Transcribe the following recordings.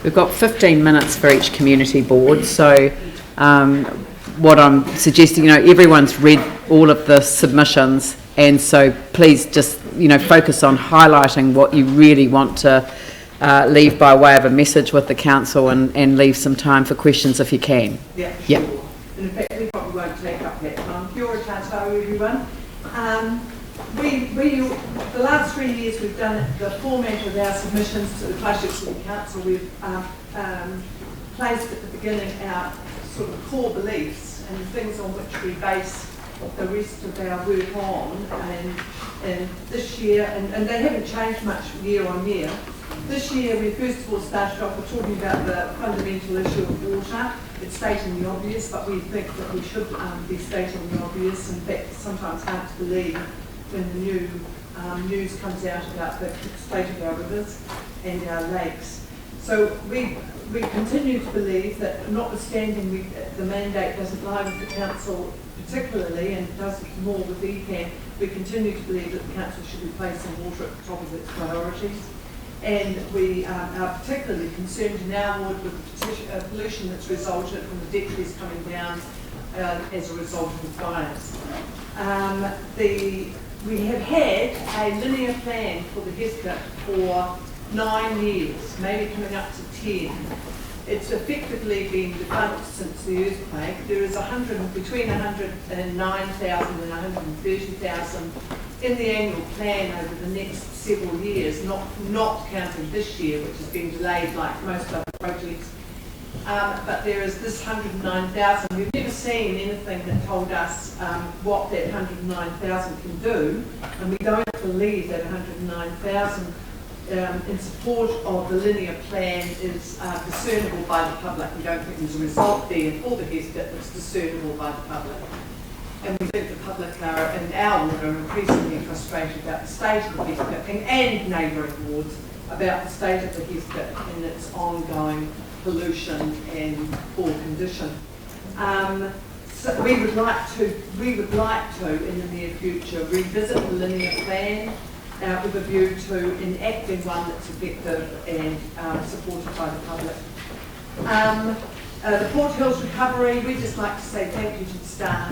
we've got 15 minutes for each community board, so what I'm suggesting, everyone's read all of the submissions, and so please just, focus on highlighting what you really want to leave by way of a message with the council, and leave some time for questions if you can. Yeah. Yeah. Sure. And in fact, we probably won't take up that time. Kia ora tātou, everyone. The last 3 years we've done the format of our submissions to the Christchurch City Council. We've placed at the beginning our sort of core beliefs and the things on which we base the rest of our work on. And this year, and they haven't changed much year on year. This year we first of all started off with talking about the fundamental issue of water. It's stating the obvious, but we think that we should be stating the obvious. In fact, it's sometimes hard to believe when the new news comes out about the state of our rivers and our lakes. So we continue to believe that, notwithstanding the mandate doesn't lie with the council particularly, and does more with ECAN, we continue to believe that the council should be placing water at the top of its priorities. And we are particularly concerned in our ward with the pollution that's resulted from the deck trees coming down as a result of the fires. We have had a linear plan for the HESCA for 9 years, maybe coming up to 10. It's effectively been defunct since the earthquake. There is between 109,000 and 130,000 in the annual plan over the next several years, not counting this year, which has been delayed like most other projects. But there is this 109,000. We've never seen anything that told us what that 109,000 can do, and we don't believe that 109,000 in support of the linear plan is discernible by the public. We don't think there's a result there for the HESCA that's discernible by the public. And we think the public are, in our ward, are increasingly frustrated about the state of the HESCA and neighbouring wards about the state of the HESCA and its ongoing pollution and poor condition. So we would like to, in the near future, revisit the linear plan with a view to enacting one that's effective and supported by the public. The Port Hills recovery, we'd just like to say thank you to the staff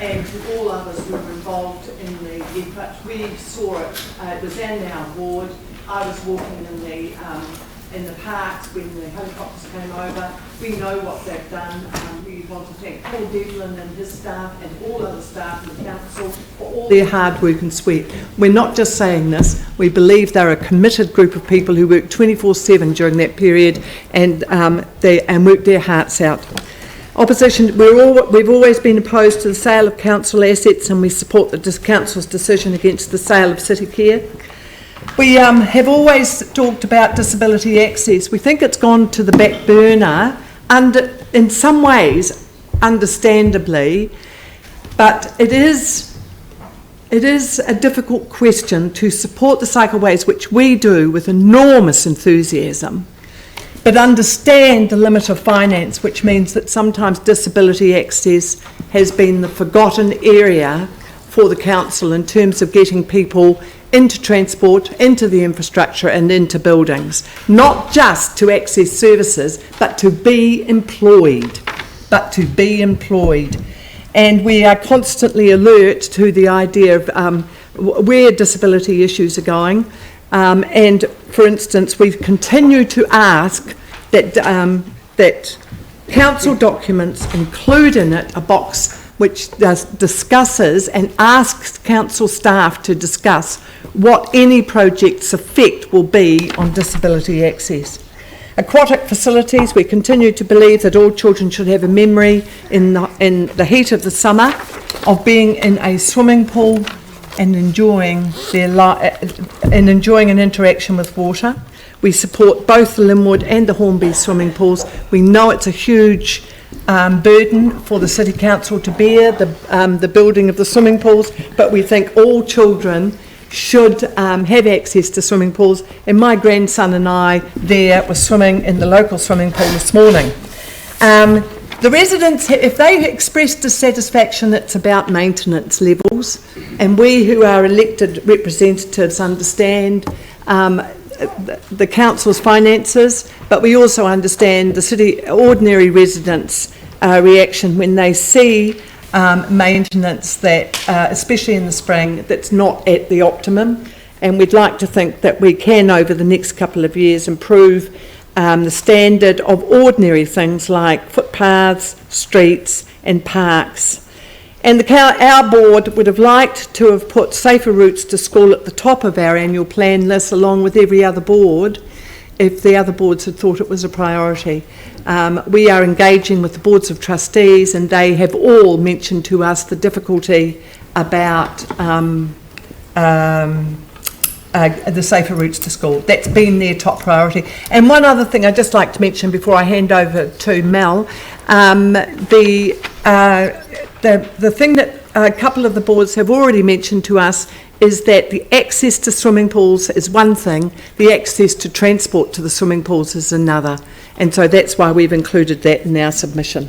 and to all others who were involved in the effort. We saw it, it was in our ward. I was walking in the parks when the helicopters came over. We know what they've done. We want to thank Paul Devlin and his staff and all other staff in the council for all their hard work and sweat. We're not just saying this, we believe they're a committed group of people who worked 24/7 during that period and worked their hearts out. Opposition, we've always been opposed to the sale of council assets, and we support the council's decision against the sale of City Care. We have always talked about disability access. We think it's gone to the back burner, in some ways, understandably, but it is a difficult question to support the cycleways, which we do with enormous enthusiasm, but understand the limit of finance, which means that sometimes disability access has been the forgotten area for the council in terms of getting people into transport, into the infrastructure and into buildings, not just to access services, but to be employed. And we are constantly alert to the idea of where disability issues are going. And for instance, we continue to ask that council documents include in it a box which discusses and asks council staff to discuss what any project's effect will be on disability access. Aquatic facilities, we continue to believe that all children should have a memory in the heat of the summer of being in a swimming pool and enjoying an interaction with water. We support both the Linwood and the Hornby swimming pools. We know it's a huge burden for the City Council to bear, the building of the swimming pools, but we think all children should have access to swimming pools, and my grandson and I there were swimming in the local swimming pool this morning. The residents, if they express dissatisfaction, it's about maintenance levels, and we who are elected representatives understand the council's finances, but we also understand the city ordinary residents' reaction when they see maintenance that, especially in the spring, that's not at the optimum. And we'd like to think that we can, over the next couple of years, improve the standard of ordinary things like footpaths, streets and parks. And our board would have liked to have put safer routes to school at the top of our annual plan list, along with every other board, if the other boards had thought it was a priority. We are engaging with the boards of trustees, and they have all mentioned to us the difficulty about the safer routes to school. That's been their top priority. And one other thing I'd just like to mention before I hand over to Mel, the thing that a couple of the boards have already mentioned to us is that the access to swimming pools is one thing, the access to transport to the swimming pools is another. And so that's why we've included that in our submission.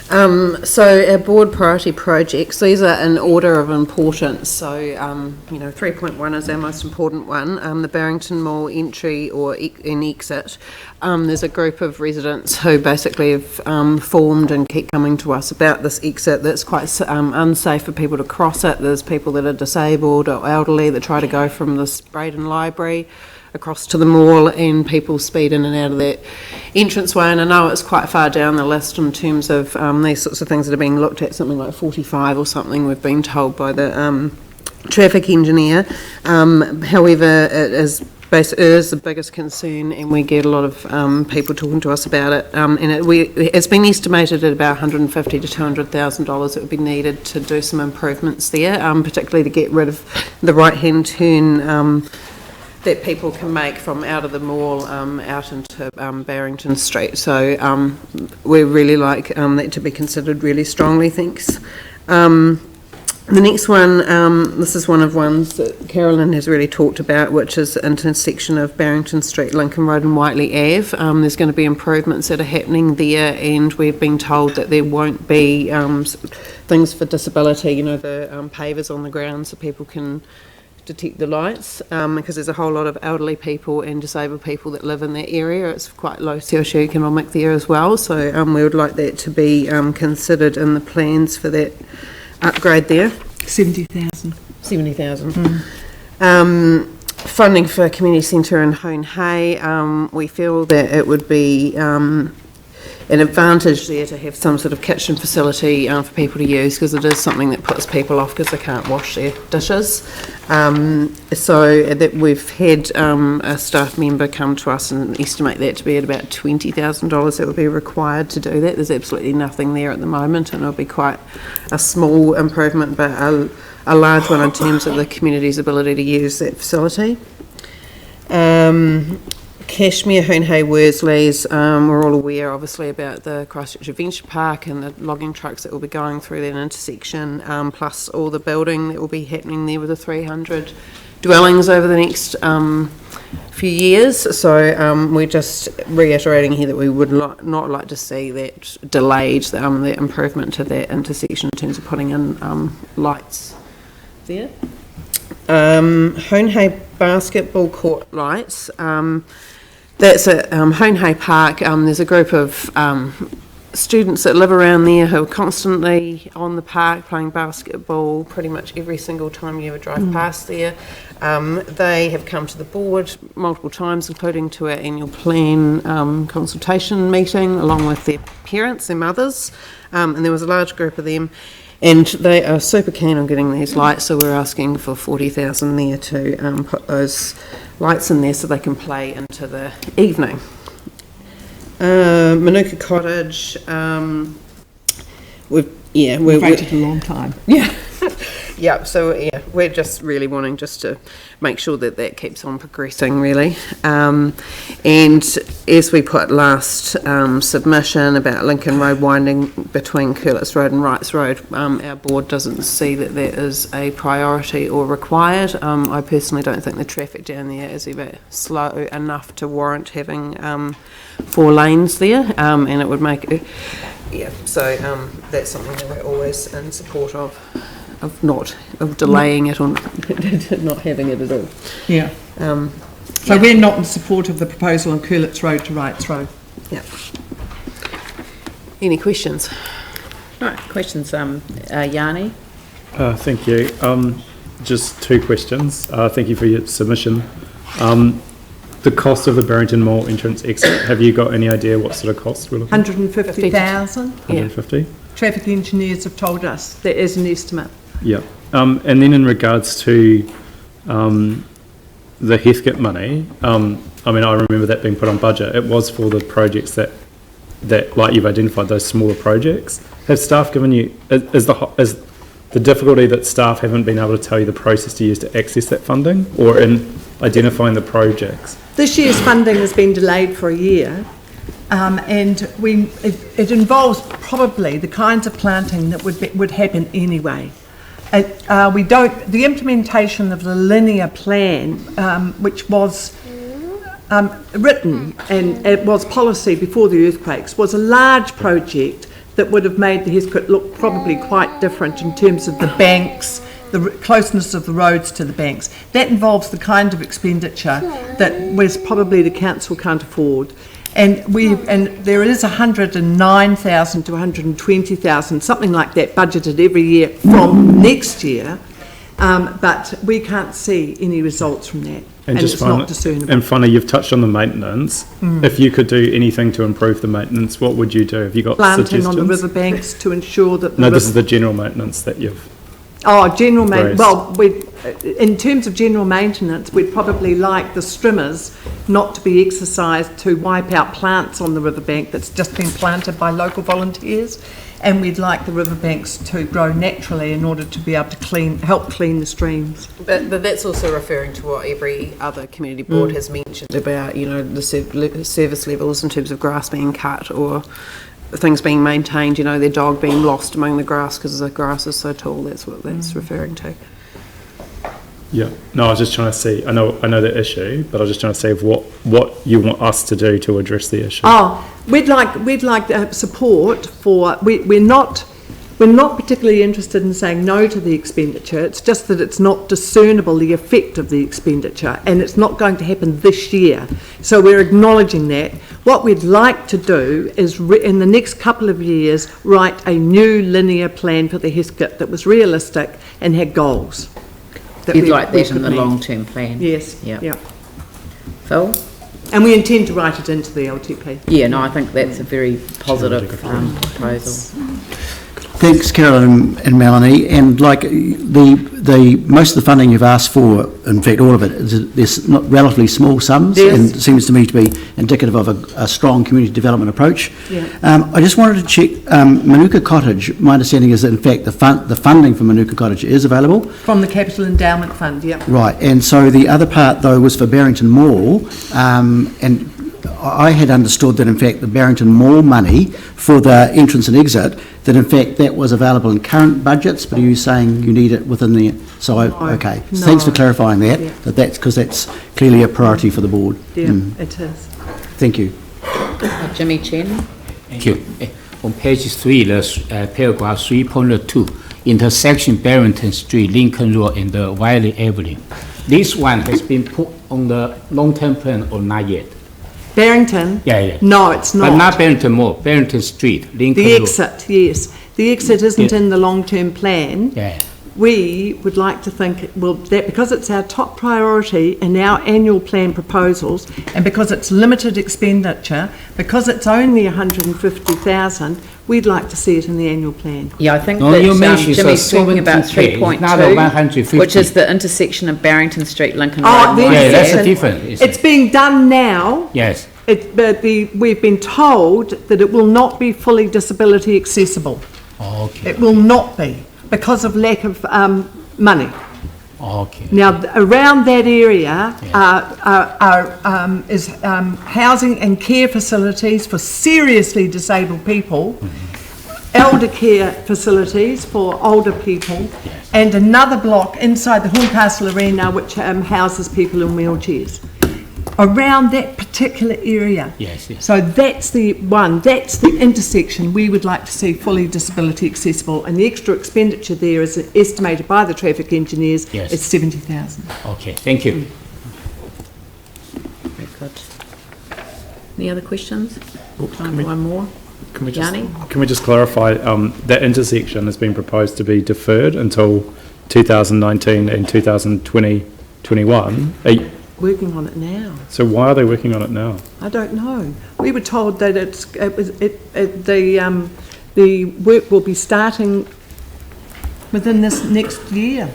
So our board priority projects, these are in order of importance. So, 3.1 is our most important one, the Barrington Mall entry or and exit. There's a group of residents who basically have formed and keep coming to us about this exit that's quite unsafe for people to cross it. There's people that are disabled or elderly that try to go from the Spreydon library across to the mall, and people speed in and out of that entranceway. And I know it's quite far down the list in terms of these sorts of things that are being looked at, something like 45 or something, we've been told by the traffic engineer. However, it is the biggest concern, and we get a lot of people talking to us about it. And it's been estimated at about $150,000 to $200,000 that would be needed to do some improvements there, particularly to get rid of the right-hand turn that people can make from out of the mall out into Barrington Street. So we really like that to be considered really strongly, thanks. The next one, this is one of ones that Karoline has really talked about, which is the intersection of Barrington Street, Lincoln Road and Whiteley Ave. There's going to be improvements that are happening there, and we've been told that there won't be things for disability, the pavers on the ground so people can detect the lights, because there's a whole lot of elderly people and disabled people that live in that area. It's quite low socioeconomic there as well, so we would like that to be considered in the plans for that upgrade there. 70,000. Funding for a community centre in Hone Hay. We feel that it would be an advantage there to have some sort of kitchen facility for people to use, because it is something that puts people off because they can't wash their dishes. So that we've had a staff member come to us and estimate that to be at about $20,000 that would be required to do that. There's absolutely nothing there at the moment, and it'll be quite a small improvement, but a large one in terms of the community's ability to use that facility. Cashmere, Hone Hay, Worsleys, we're all aware obviously about the Christchurch Adventure Park and the logging trucks that will be going through that intersection, plus all the building that will be happening there with the 300 dwellings over the next few years. So we're just reiterating here that we would not like to see that delayed, the improvement to that intersection in terms of putting in lights there. Hone Hay basketball court lights. That's at Hone Hay Park. There's a group of students that live around there who are constantly on the park playing basketball pretty much every single time you ever drive past there. They have come to the board multiple times, including to our annual plan consultation meeting, along with their parents, their mothers, and there was a large group of them. And they are super keen on getting these lights, so we're asking for $40,000 there to put those lights in there so they can play into the evening. Manuka Cottage, we've waited a long time. Yeah. Yeah, so yeah, we're just really wanting just to make sure that that keeps on progressing, really. And as we put last submission about Lincoln Road winding between Curlitz Road and Wrights Road, our board doesn't see that that is a priority or required. I personally don't think the traffic down there is ever slow enough to warrant having 4 lanes there, and it would make it, so that's something that we're always in support of. of delaying it or not having it at all. Yeah. So we're not in support of the proposal on Curlitz Road to Wrights Road. Yeah. Any questions? Right, questions, Yanni? Thank you. Just two questions. Thank you for your submission. The cost of the Barrington Mall entrance exit, have you got any idea what sort of cost we're looking at? 150,000. 150? Traffic engineers have told us that is an estimate. Yeah. And then in regards to the Heathcote money, I mean, I remember that being put on budget. It was for the projects that like you've identified, those smaller projects. Have staff given you, is the difficulty that staff haven't been able to tell you the process to use to access that funding, or in identifying the projects? This year's funding has been delayed for a year, and it involves probably the kinds of planting that would happen anyway. The implementation of the linear plan, which was written and it was policy before the earthquakes, was a large project that would have made the Heathcote look probably quite different in terms of the banks, the closeness of the roads to the banks. That involves the kind of expenditure that was probably the council can't afford. And there is 109,000 to 120,000, something like that, budgeted every year from next year, but we can't see any results from that. And just it's not discernible. And finally, you've touched on the maintenance. If you could do anything to improve the maintenance, what would you do? Have you got Planting suggestions? on the riverbanks to ensure that No, this is the general maintenance that you've... Oh, general maintenance. Right. Well, in terms of general maintenance, we'd probably like the strimmers not to be exercised to wipe out plants on the riverbank that's just been planted by local volunteers, and we'd like the riverbanks to grow naturally in order to be able to help clean the streams. But that's also referring to what every other community board has mentioned about, you know, the service levels in terms of grass being cut or things being maintained, you know, their dog being lost among the grass because the grass is so tall. That's what that's referring to. Yeah. No, I was just trying to see. I know the issue, but I was just trying to see what you want us to do to address the issue. Oh, we'd like support for. We're not particularly interested in saying no to the expenditure. It's just that it's not discernible the effect of the expenditure, and it's not going to happen this year. So we're acknowledging that. What we'd like to do is, in the next couple of years, write a new linear plan for the Heathcote that was realistic and had goals. You'd like that in the long-term plan? Yes. Yeah. Phil? And we intend to write it into the LTP. Yeah, no, I think that's a very positive proposal. Thanks, Caroline and Melanie. And like the most of the funding you've asked for, in fact, all of it, there's not relatively small sums, yes. And it seems to me to be indicative of a strong community development approach. Yeah. I just wanted to check Manuka Cottage. My understanding is that in fact the funding for Manuka Cottage is available From the Capital Endowment Fund. Yeah. Right, and so the other part though was for Barrington Mall, and I had understood that in fact the Barrington Mall money for the entrance and exit, that in fact that was available in current budgets, but are you saying you need it within the... Okay, No. Thanks for clarifying that, Yeah. that's because that's clearly a priority for the board. Yeah, it is. Thank you. Jimmy Chen? Thank you. On page 3, the paragraph 3.2, intersection Barrington Street, Lincoln Road, and the Wiley Avenue. This one has been put on the long-term plan or not yet? Barrington? Yeah. No, it's not. But not Barrington Mall, Barrington Street, Lincoln The Road. exit, yes. The exit isn't in the long-term plan. Yeah. We would like to think, well, that because it's our top priority in our annual plan proposals, and because it's limited expenditure, because it's only 150,000, we'd like to see it in the annual plan. Yeah, I think No, you that mentioned Jimmy's talking about 70K, not the 150. 3.2, which is the intersection of Barrington Street, Lincoln Road. Oh, and the Wiley. Yeah, that's a intersection. difference. It's being done now. Yes. But we've been told that it will not be fully disability accessible. Okay. It will not be because of lack of money. Okay. Now, around that area is housing and care facilities for seriously disabled people, elder care facilities for older people, and another block inside the Horncastle Arena which houses people in wheelchairs. around that particular area. Yes, yes. So that's the intersection we would like to see fully disability accessible, and the extra expenditure there is estimated by the traffic engineers Yes. at 70,000. Okay, thank you. Very good. Any other questions? Time for one more. Can we Yanni? just clarify, that intersection has been proposed to be deferred until 2019 and 2021. Working on it now. So why are they working on it now? I don't know. We were told that the work will be starting within this next year.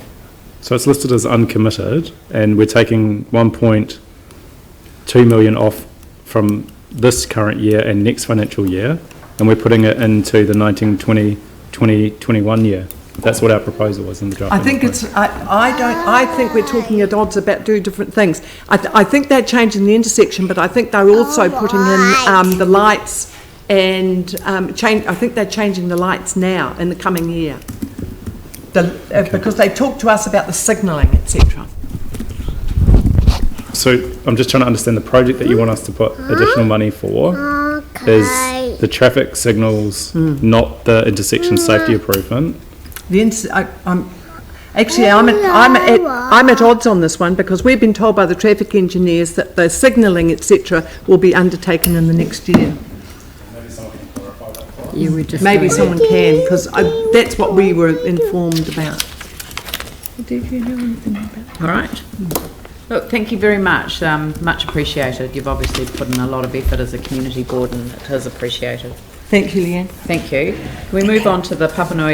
So it's listed as uncommitted, and we're taking 1.2 million off from this current year and next financial year, and we're putting it into the 2021 year. That's what our proposal was in the draft. I think it's, I think we're talking at odds about two different things. I think they're changing the intersection, but I think they're also putting in the lights and I think they're changing the lights now in the coming year. Because they talked to us about the signalling, etc. So I'm just trying to understand the project that you want us to put additional money for is the traffic signals, not the intersection safety improvement. I'm at odds on this one because we've been told by the traffic engineers that the signalling, etc., will be undertaken in the next year. Maybe someone can clarify that for us. You were just Maybe going- someone can, because that's what we were informed about. Did you know anything about that? All right. Look, thank you very much. Much appreciated. You've obviously put in a lot of effort as a community board, and it is appreciated. Thank you, Leanne. Thank you. Can we move on to the Papanui